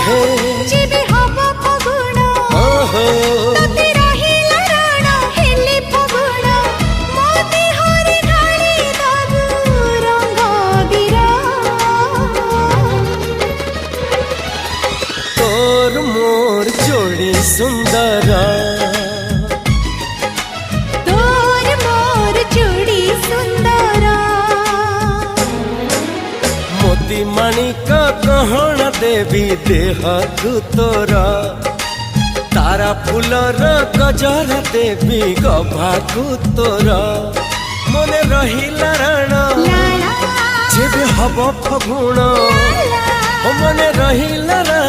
हे जेबे हवा फगुण तते रहिला राण हेले फगुण मोती हरे ढाली दबु रंग बिरा तोर मोर जोड़ी सुंदर तोर मोर जोड़ी सुंदर मोती माणिक गहण देवी देह तोर तारा फूलर गजर देवी गभाकु तोर मने रहिला राण जेबे हब फगुण मने रहिला राण।